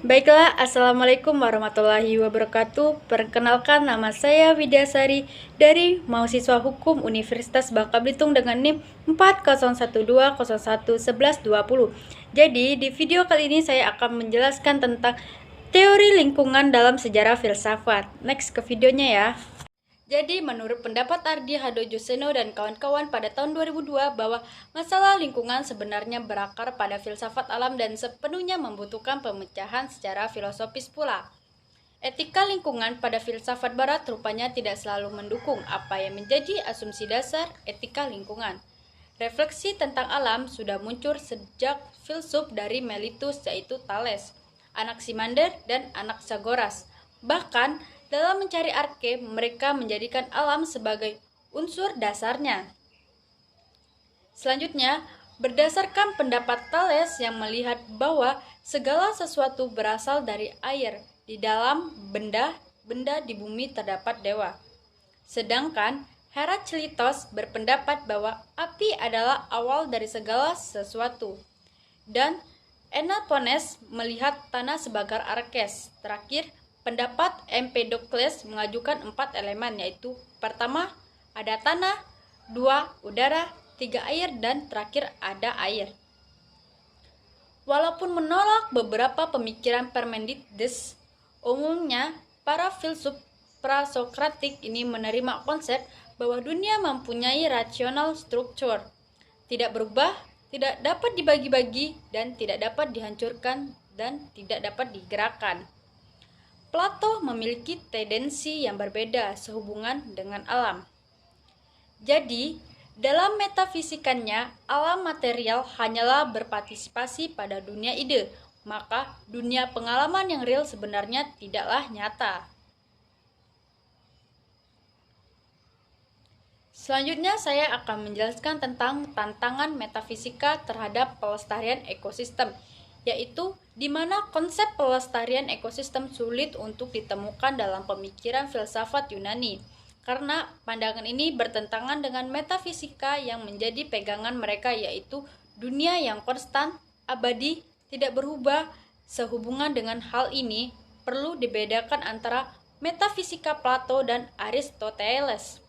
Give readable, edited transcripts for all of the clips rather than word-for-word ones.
Baiklah, Assalamualaikum warahmatullahi wabarakatuh. Perkenalkan, nama saya Widyasari dari mahasiswa Hukum Universitas Bangka Belitung dengan NIM 4012011120. Jadi, di video kali ini saya akan menjelaskan tentang teori lingkungan dalam sejarah filsafat. Next ke videonya ya. Jadi, menurut pendapat Ardi Hadojuseno dan kawan-kawan pada tahun 2002 bahwa masalah lingkungan sebenarnya berakar pada filsafat alam dan sepenuhnya membutuhkan pemecahan secara filosofis pula. Etika lingkungan pada filsafat barat rupanya tidak selalu mendukung apa yang menjadi asumsi dasar etika lingkungan. Refleksi tentang alam sudah muncul sejak filsuf dari Miletus yaitu Thales, Anaximander, dan Anaxagoras. Bahkan, dalam mencari arke, mereka menjadikan alam sebagai unsur dasarnya. Selanjutnya, berdasarkan pendapat Thales yang melihat bahwa segala sesuatu berasal dari air, di dalam benda di bumi terdapat dewa. Sedangkan Heraklitos berpendapat bahwa api adalah awal dari segala sesuatu. Dan Xenophon melihat tanah sebagai arkes. Terakhir, pendapat Empedokles mengajukan 4 elemen, yaitu pertama ada tanah, 2 udara, 3 air, dan terakhir ada air. Walaupun menolak beberapa pemikiran Parmenides, umumnya para filsuf prasokratik ini menerima konsep bahwa dunia mempunyai rational structure, tidak berubah, tidak dapat dibagi-bagi, dan tidak dapat dihancurkan dan tidak dapat digerakkan. Plato memiliki tendensi yang berbeda sehubungan dengan alam. Jadi, dalam metafisikannya, alam material hanyalah berpartisipasi pada dunia ide, maka dunia pengalaman yang real sebenarnya tidaklah nyata. Selanjutnya saya akan menjelaskan tentang tantangan metafisika terhadap pelestarian ekosistem, yaitu di mana konsep pelestarian ekosistem sulit untuk ditemukan dalam pemikiran filsafat Yunani, karena pandangan ini bertentangan dengan metafisika yang menjadi pegangan mereka, yaitu dunia yang konstan, abadi, tidak berubah. Sehubungan dengan hal ini, perlu dibedakan antara metafisika Plato dan Aristoteles.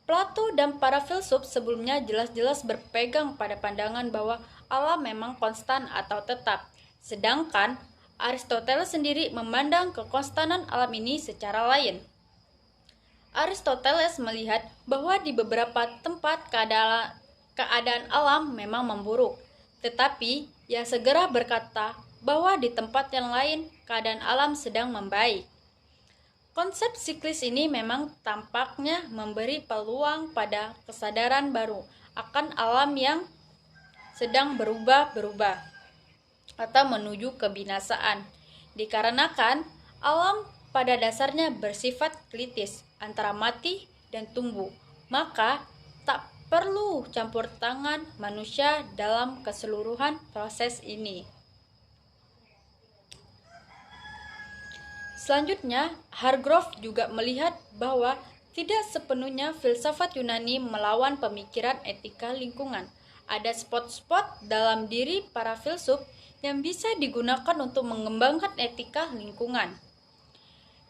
Plato dan para filsuf sebelumnya jelas-jelas berpegang pada pandangan bahwa alam memang konstan atau tetap, sedangkan Aristoteles sendiri memandang kekonstanan alam ini secara lain. Aristoteles melihat bahwa di beberapa tempat keadaan alam memang memburuk, tetapi ia segera berkata bahwa di tempat yang lain keadaan alam sedang membaik. Konsep siklis ini memang tampaknya memberi peluang pada kesadaran baru akan alam yang sedang berubah-berubah atau menuju kebinasaan, dikarenakan alam pada dasarnya bersifat kritis antara mati dan tumbuh, maka tak perlu campur tangan manusia dalam keseluruhan proses ini. Selanjutnya, Hargrove juga melihat bahwa tidak sepenuhnya filsafat Yunani melawan pemikiran etika lingkungan. Ada spot-spot dalam diri para filsuf yang bisa digunakan untuk mengembangkan etika lingkungan.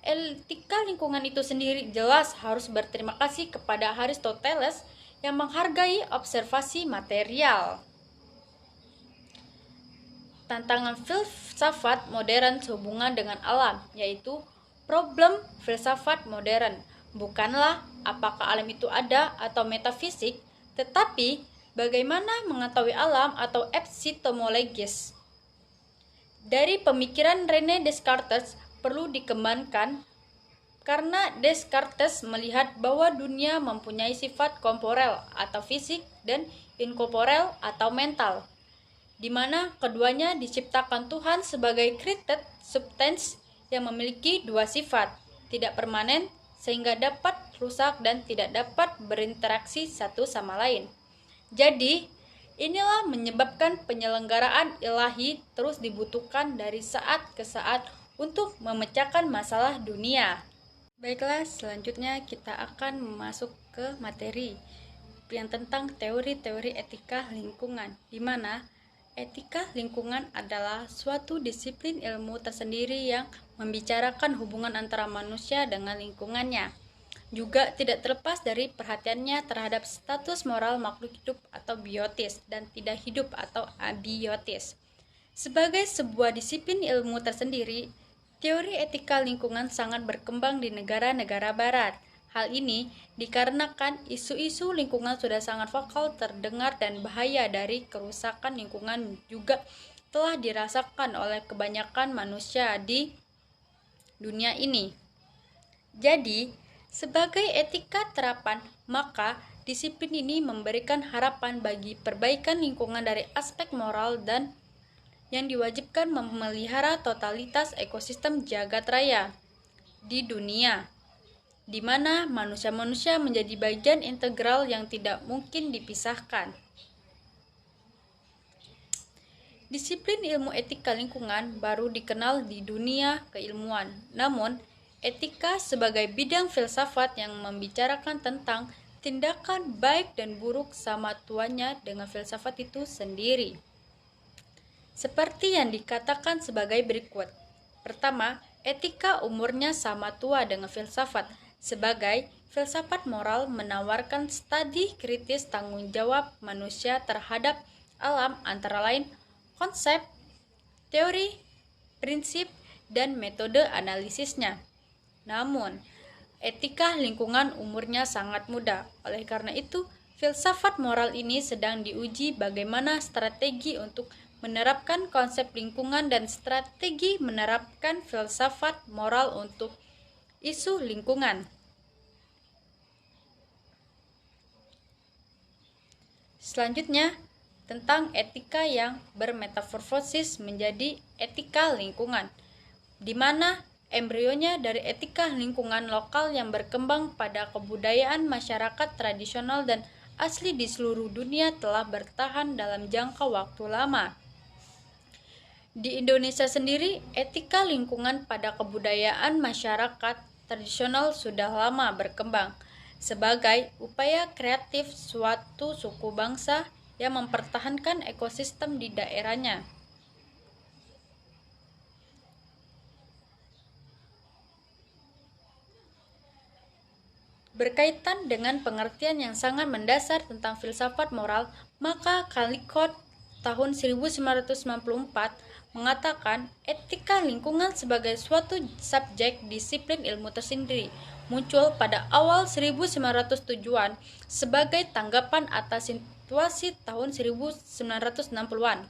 Etika lingkungan itu sendiri jelas harus berterima kasih kepada Aristoteles yang menghargai observasi material. Tantangan filsafat modern sehubungan dengan alam, yaitu problem filsafat modern bukanlah apakah alam itu ada atau metafisik, tetapi bagaimana mengetahui alam atau epistemologis. Dari pemikiran René Descartes perlu dikembangkan karena Descartes melihat bahwa dunia mempunyai sifat korporel atau fisik dan inkorporel atau mental, di mana keduanya diciptakan Tuhan sebagai created substance yang memiliki dua sifat, tidak permanen sehingga dapat rusak dan tidak dapat berinteraksi satu sama lain. Jadi, inilah menyebabkan penyelenggaraan ilahi terus dibutuhkan dari saat ke saat untuk memecahkan masalah dunia. Baiklah, selanjutnya kita akan masuk ke materi yang tentang teori-teori etika lingkungan, di mana Etika lingkungan adalah suatu disiplin ilmu tersendiri yang membicarakan hubungan antara manusia dengan lingkungannya. Juga tidak terlepas dari perhatiannya terhadap status moral makhluk hidup atau biotis dan tidak hidup atau abiotis. Sebagai sebuah disiplin ilmu tersendiri, teori etika lingkungan sangat berkembang di negara-negara barat. Hal ini dikarenakan isu-isu lingkungan sudah sangat vokal terdengar dan bahaya dari kerusakan lingkungan juga telah dirasakan oleh kebanyakan manusia di dunia ini. Jadi, sebagai etika terapan, maka disiplin ini memberikan harapan bagi perbaikan lingkungan dari aspek moral dan yang diwajibkan memelihara totalitas ekosistem jagat raya di dunia, di mana manusia-manusia menjadi bagian integral yang tidak mungkin dipisahkan. Disiplin ilmu etika lingkungan baru dikenal di dunia keilmuan. Namun, etika sebagai bidang filsafat yang membicarakan tentang tindakan baik dan buruk sama tuanya dengan filsafat itu sendiri. Seperti yang dikatakan sebagai berikut. Pertama, etika umurnya sama tua dengan filsafat. Sebagai filsafat moral menawarkan studi kritis tanggung jawab manusia terhadap alam antara lain konsep, teori, prinsip, dan metode analisisnya. Namun, etika lingkungan umurnya sangat muda. Oleh karena itu, filsafat moral ini sedang diuji bagaimana strategi untuk menerapkan konsep lingkungan dan strategi menerapkan filsafat moral untuk isu lingkungan. Selanjutnya, tentang etika yang bermetamorfosis menjadi etika lingkungan, di mana embrionya dari etika lingkungan lokal yang berkembang pada kebudayaan masyarakat tradisional dan asli di seluruh dunia telah bertahan dalam jangka waktu lama. Di Indonesia sendiri, etika lingkungan pada kebudayaan masyarakat tradisional sudah lama berkembang sebagai upaya kreatif suatu suku bangsa yang mempertahankan ekosistem di daerahnya. Berkaitan dengan pengertian yang sangat mendasar tentang filsafat moral, maka Caldicott tahun 1994 mengatakan etika lingkungan sebagai suatu subjek disiplin ilmu tersendiri muncul pada awal 1970-an sebagai tanggapan atas situasi tahun 1960-an.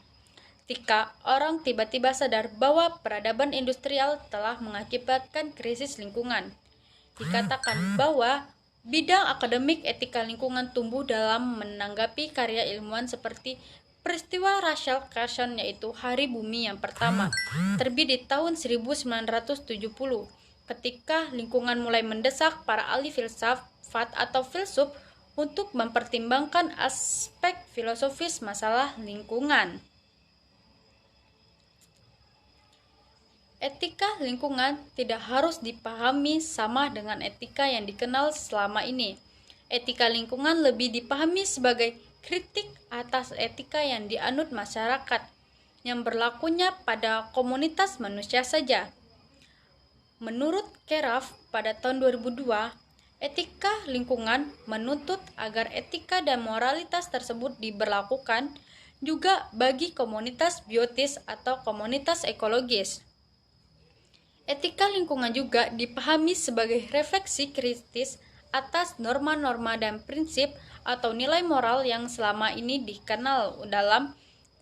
Ketika orang tiba-tiba sadar bahwa peradaban industrial telah mengakibatkan krisis lingkungan. Dikatakan bahwa bidang akademik etika lingkungan tumbuh dalam menanggapi karya ilmuwan seperti peristiwa Rachel Carson, yaitu Hari Bumi yang pertama, terbit di tahun 1970, ketika lingkungan mulai mendesak para ahli filsafat atau filsuf untuk mempertimbangkan aspek filosofis masalah lingkungan. Etika lingkungan tidak harus dipahami sama dengan etika yang dikenal selama ini. Etika lingkungan lebih dipahami sebagai kritik atas etika yang dianut masyarakat, yang berlakunya pada komunitas manusia saja. Menurut Keraf pada tahun 2002, etika lingkungan menuntut agar etika dan moralitas tersebut diberlakukan juga bagi komunitas biotis atau komunitas ekologis. Etika lingkungan juga dipahami sebagai refleksi kritis atas norma-norma dan prinsip atau nilai moral yang selama ini dikenal dalam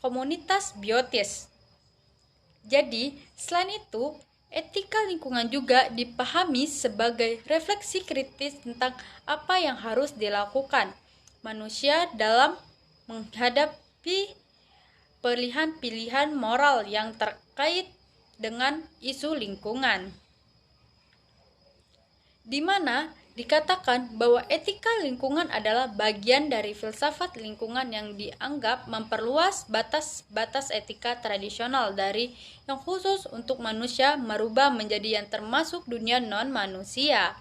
komunitas biotis. Jadi, selain itu, etika lingkungan juga dipahami sebagai refleksi kritis tentang apa yang harus dilakukan manusia dalam menghadapi pilihan-pilihan moral yang terkait dengan isu lingkungan, di mana dikatakan bahwa etika lingkungan adalah bagian dari filsafat lingkungan yang dianggap memperluas batas-batas etika tradisional dari yang khusus untuk manusia merubah menjadi yang termasuk dunia non-manusia.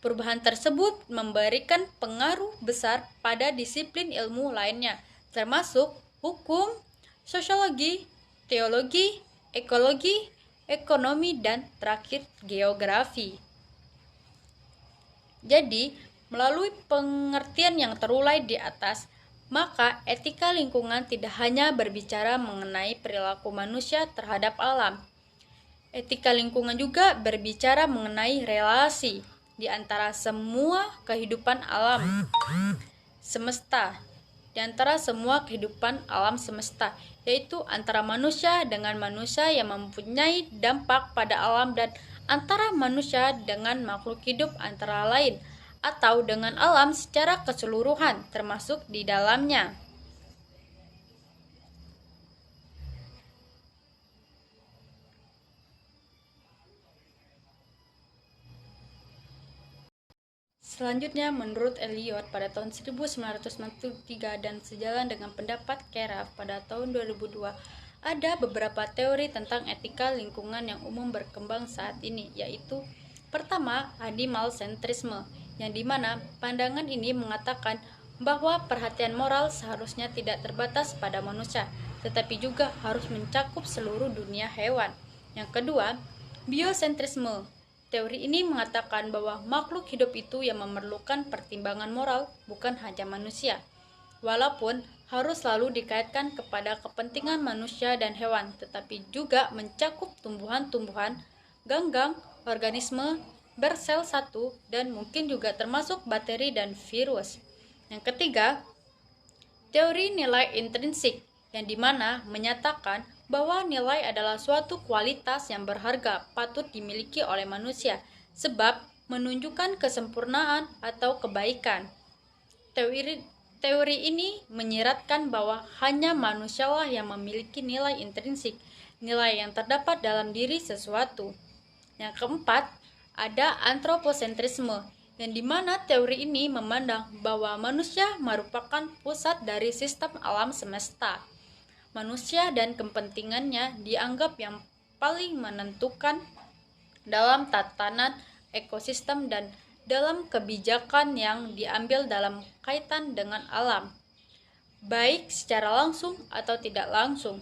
Perubahan tersebut memberikan pengaruh besar pada disiplin ilmu lainnya, termasuk hukum, sosiologi, teologi, ekologi, ekonomi, dan terakhir geografi. Jadi, melalui pengertian yang terulai di atas, maka etika lingkungan tidak hanya berbicara mengenai perilaku manusia terhadap alam. Etika lingkungan juga berbicara mengenai relasi di antara semua kehidupan alam semesta, yaitu antara manusia dengan manusia yang mempunyai dampak pada alam dan antara manusia dengan makhluk hidup antara lain atau dengan alam secara keseluruhan termasuk di dalamnya. Selanjutnya, menurut Eliot pada tahun 1993 dan sejalan dengan pendapat Keraf pada tahun 2002, ada beberapa teori tentang etika lingkungan yang umum berkembang saat ini, yaitu pertama, animal sentrisme, yang dimana pandangan ini mengatakan bahwa perhatian moral seharusnya tidak terbatas pada manusia, tetapi juga harus mencakup seluruh dunia hewan. Yang kedua, biosentrisme. Teori ini mengatakan bahwa makhluk hidup itu yang memerlukan pertimbangan moral, bukan hanya manusia. Walaupun harus selalu dikaitkan kepada kepentingan manusia dan hewan, tetapi juga mencakup tumbuhan-tumbuhan, ganggang, organisme, bersel satu, dan mungkin juga termasuk bakteri dan virus. Yang ketiga, teori nilai intrinsik, yang dimana menyatakan bahwa nilai adalah suatu kualitas yang berharga patut dimiliki oleh manusia, sebab menunjukkan kesempurnaan atau kebaikan. Teori ini menyiratkan bahwa hanya manusialah yang memiliki nilai intrinsik, nilai yang terdapat dalam diri sesuatu. Yang keempat, ada antroposentrisme, yang dimana teori ini memandang bahwa manusia merupakan pusat dari sistem alam semesta. Manusia dan kepentingannya dianggap yang paling menentukan dalam tatanan ekosistem dan dalam kebijakan yang diambil dalam kaitan dengan alam, baik secara langsung atau tidak langsung.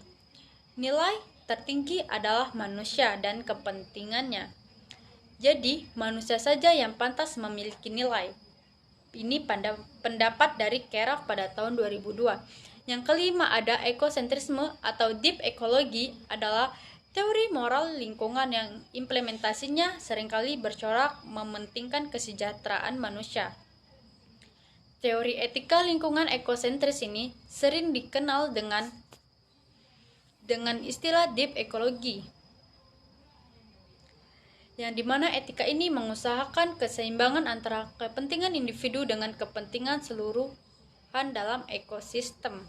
Nilai tertinggi adalah manusia dan kepentingannya. Jadi, manusia saja yang pantas memiliki nilai. Ini pendapat dari Keraf pada tahun 2002. Yang kelima, ada ekosentrisme atau deep ekologi, adalah teori moral lingkungan yang implementasinya seringkali bercorak mementingkan kesejahteraan manusia. Teori etika lingkungan ekosentris ini sering dikenal dengan istilah deep ekologi, yang dimana etika ini mengusahakan keseimbangan antara kepentingan individu dengan kepentingan seluruhan dalam ekosistem.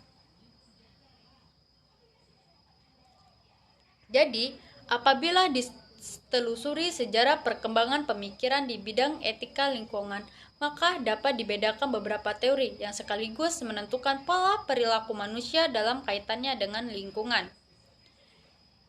Jadi, apabila ditelusuri sejarah perkembangan pemikiran di bidang etika lingkungan, maka dapat dibedakan beberapa teori yang sekaligus menentukan pola perilaku manusia dalam kaitannya dengan lingkungan.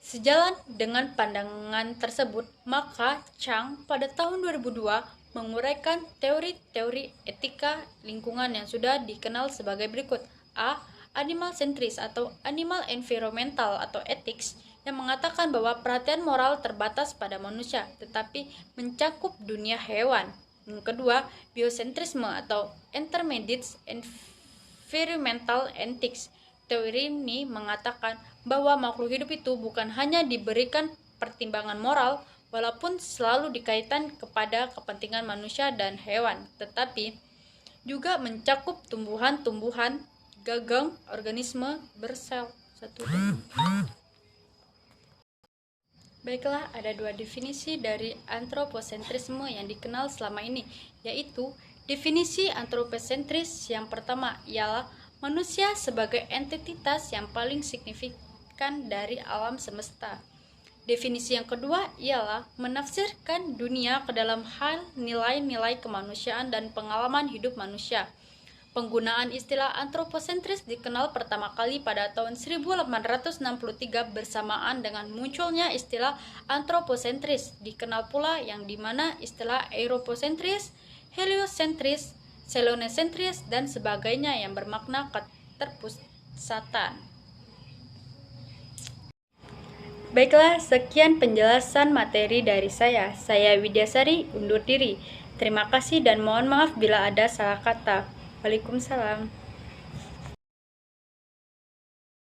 Sejalan dengan pandangan tersebut, maka Chang pada tahun 2002 menguraikan teori-teori etika lingkungan yang sudah dikenal sebagai berikut. A. Animal centris atau animal environmental atau ethics, yang mengatakan bahwa perhatian moral terbatas pada manusia, tetapi mencakup dunia hewan. Yang kedua, biosentrisme atau intermediate environmental ethics. Teori ini mengatakan bahwa makhluk hidup itu bukan hanya diberikan pertimbangan moral, walaupun selalu dikaitkan kepada kepentingan manusia dan hewan, tetapi juga mencakup tumbuhan-tumbuhan, ganggang, organisme, bersel satu. Baiklah, ada dua definisi dari antroposentrisme yang dikenal selama ini, yaitu definisi antroposentris yang pertama ialah manusia sebagai entitas yang paling signifikan dari alam semesta. Definisi yang kedua ialah menafsirkan dunia ke dalam hal nilai-nilai kemanusiaan dan pengalaman hidup manusia. Penggunaan istilah antroposentris dikenal pertama kali pada tahun 1863 bersamaan dengan munculnya istilah antroposentris. Dikenal pula yang dimana istilah europosentris, heliosentris, selonocentris, dan sebagainya yang bermakna keterpusatan. Baiklah, sekian penjelasan materi dari saya. Saya Widyasari, undur diri. Terima kasih dan mohon maaf bila ada salah kata. Waalaikumsalam.